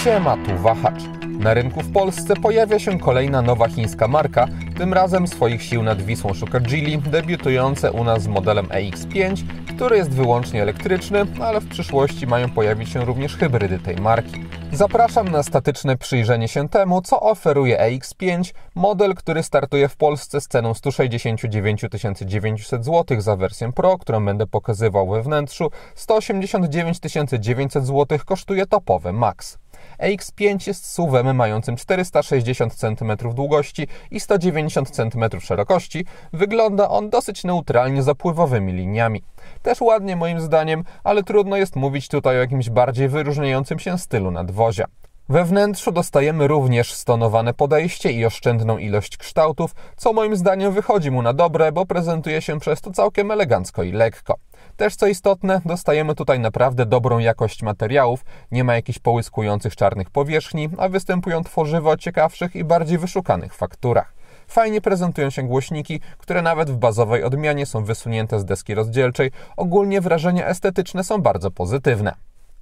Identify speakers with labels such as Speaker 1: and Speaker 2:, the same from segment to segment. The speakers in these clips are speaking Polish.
Speaker 1: Siema, tu Wahacz. Na rynku w Polsce pojawia się kolejna nowa chińska marka, tym razem swoich sił nad Wisłą szuka Geely, debiutujące u nas z modelem EX5, który jest wyłącznie elektryczny, ale w przyszłości mają pojawić się również hybrydy tej marki. Zapraszam na statyczne przyjrzenie się temu, co oferuje EX5, model, który startuje w Polsce z ceną 169 900 zł za wersję Pro, którą będę pokazywał we wnętrzu, 189 900 zł kosztuje topowy Max. EX5 jest SUV-em mającym 460 cm długości i 190 cm szerokości. Wygląda on dosyć neutralnie zapływowymi liniami. Też ładnie moim zdaniem, ale trudno jest mówić tutaj o jakimś bardziej wyróżniającym się stylu nadwozia. We wnętrzu dostajemy również stonowane podejście i oszczędną ilość kształtów, co moim zdaniem wychodzi mu na dobre, bo prezentuje się przez to całkiem elegancko i lekko. Też co istotne, dostajemy tutaj naprawdę dobrą jakość materiałów, nie ma jakichś połyskujących czarnych powierzchni, a występują tworzywa o ciekawszych i bardziej wyszukanych fakturach. Fajnie prezentują się głośniki, które nawet w bazowej odmianie są wysunięte z deski rozdzielczej. Ogólnie wrażenia estetyczne są bardzo pozytywne.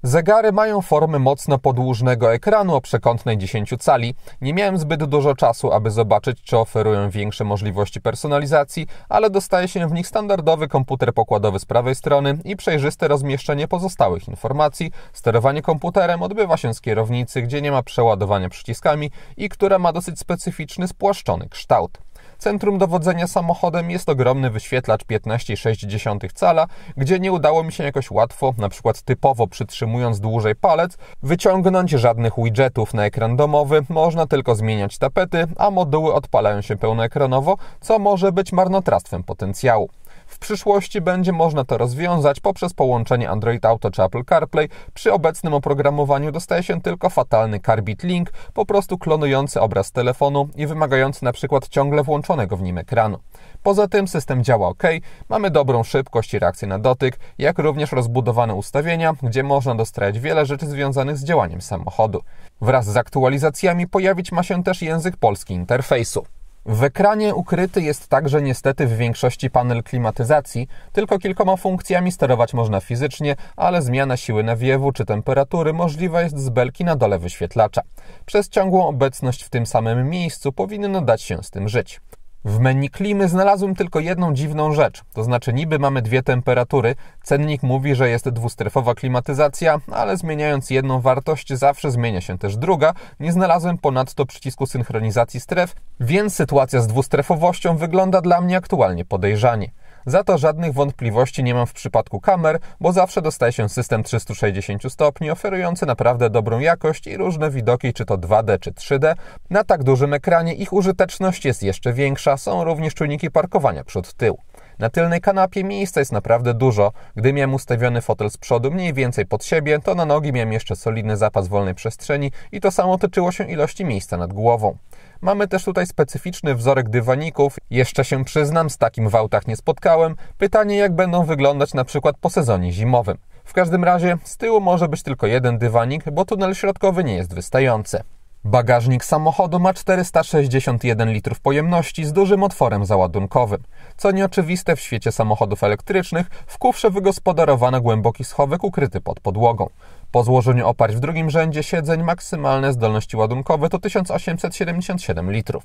Speaker 1: Zegary mają formę mocno podłużnego ekranu o przekątnej 10 cali. Nie miałem zbyt dużo czasu, aby zobaczyć, czy oferują większe możliwości personalizacji, ale dostaje się w nich standardowy komputer pokładowy z prawej strony i przejrzyste rozmieszczenie pozostałych informacji. Sterowanie komputerem odbywa się z kierownicy, gdzie nie ma przeładowania przyciskami i która ma dosyć specyficzny, spłaszczony kształt. Centrum dowodzenia samochodem jest ogromny wyświetlacz 15,6 cala, gdzie nie udało mi się jakoś łatwo, na przykład typowo przytrzymując dłużej palec, wyciągnąć żadnych widgetów na ekran domowy, można tylko zmieniać tapety, a moduły odpalają się pełnoekranowo, co może być marnotrawstwem potencjału. W przyszłości będzie można to rozwiązać poprzez połączenie Android Auto czy Apple CarPlay. Przy obecnym oprogramowaniu dostaje się tylko fatalny Carbit Link, po prostu klonujący obraz telefonu i wymagający na przykład ciągle włączonego w nim ekranu. Poza tym system działa ok, mamy dobrą szybkość i reakcję na dotyk, jak również rozbudowane ustawienia, gdzie można dostrajać wiele rzeczy związanych z działaniem samochodu. Wraz z aktualizacjami pojawić ma się też język polski interfejsu. W ekranie ukryty jest także niestety w większości panel klimatyzacji, tylko kilkoma funkcjami sterować można fizycznie, ale zmiana siły nawiewu czy temperatury możliwa jest z belki na dole wyświetlacza. Przez ciągłą obecność w tym samym miejscu powinno dać się z tym żyć. W menu klimy znalazłem tylko jedną dziwną rzecz, to znaczy niby mamy dwie temperatury, cennik mówi, że jest dwustrefowa klimatyzacja, ale zmieniając jedną wartość zawsze zmienia się też druga, nie znalazłem ponadto przycisku synchronizacji stref, więc sytuacja z dwustrefowością wygląda dla mnie aktualnie podejrzanie. Za to żadnych wątpliwości nie mam w przypadku kamer, bo zawsze dostaje się system 360 stopni oferujący naprawdę dobrą jakość i różne widoki, czy to 2D czy 3D. Na tak dużym ekranie ich użyteczność jest jeszcze większa, są również czujniki parkowania przód-tył. Na tylnej kanapie miejsca jest naprawdę dużo. Gdy miałem ustawiony fotel z przodu mniej więcej pod siebie, to na nogi miałem jeszcze solidny zapas wolnej przestrzeni i to samo tyczyło się ilości miejsca nad głową. Mamy też tutaj specyficzny wzorek dywaników. Jeszcze się przyznam, z takim w autach nie spotkałem. Pytanie, jak będą wyglądać na przykład po sezonie zimowym. W każdym razie z tyłu może być tylko jeden dywanik, bo tunel środkowy nie jest wystający. Bagażnik samochodu ma 461 litrów pojemności z dużym otworem załadunkowym. Co nieoczywiste w świecie samochodów elektrycznych, w kufrze wygospodarowano głęboki schowek ukryty pod podłogą. Po złożeniu oparć w drugim rzędzie siedzeń maksymalne zdolności ładunkowe to 1877 litrów.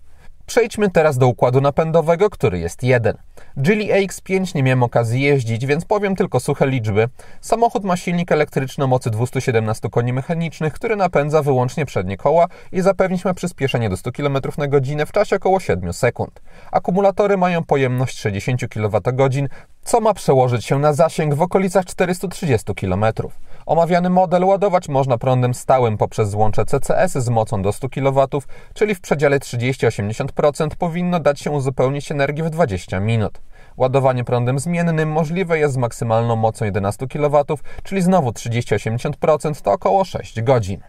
Speaker 1: Przejdźmy teraz do układu napędowego, który jest jeden. Geely EX5 nie miałem okazji jeździć, więc powiem tylko suche liczby. Samochód ma silnik elektryczny o mocy 217 koni mechanicznych, który napędza wyłącznie przednie koła i zapewnić ma przyspieszenie do 100 km/h w czasie około 7 sekund. Akumulatory mają pojemność 60 kWh, co ma przełożyć się na zasięg w okolicach 430 km. Omawiany model ładować można prądem stałym poprzez złącze CCS z mocą do 100 kW, czyli w przedziale 30-80% powinno dać się uzupełnić energii w 20 minut. Ładowanie prądem zmiennym możliwe jest z maksymalną mocą 11 kW, czyli znowu 30-80% to około 6 godzin.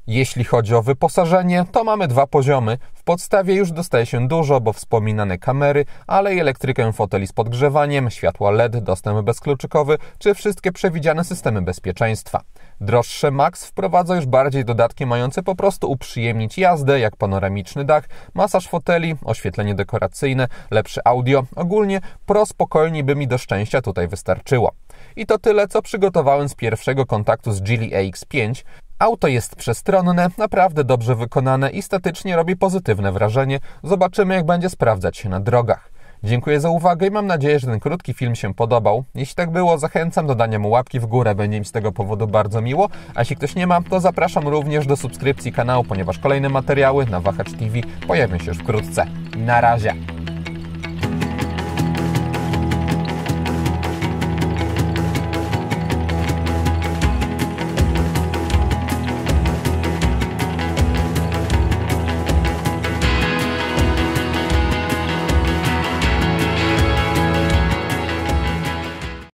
Speaker 1: Jeśli chodzi o wyposażenie, to mamy dwa poziomy. W podstawie już dostaje się dużo, bo wspominane kamery, ale i elektrykę foteli z podgrzewaniem, światła LED, dostęp bezkluczykowy, czy wszystkie przewidziane systemy bezpieczeństwa. Droższe Max wprowadza już bardziej dodatki mające po prostu uprzyjemnić jazdę, jak panoramiczny dach, masaż foteli, oświetlenie dekoracyjne, lepsze audio. Ogólnie Pro spokojnie by mi do szczęścia tutaj wystarczyło. I to tyle, co przygotowałem z pierwszego kontaktu z Geely EX5. Auto jest przestronne, naprawdę dobrze wykonane i statycznie robi pozytywne wrażenie. Zobaczymy, jak będzie sprawdzać się na drogach. Dziękuję za uwagę i mam nadzieję, że ten krótki film się podobał. Jeśli tak było, zachęcam do dania mu łapki w górę, będzie mi z tego powodu bardzo miło. A jeśli ktoś nie ma, to zapraszam również do subskrypcji kanału, ponieważ kolejne materiały na Wahacz TV pojawią się już wkrótce. Na razie!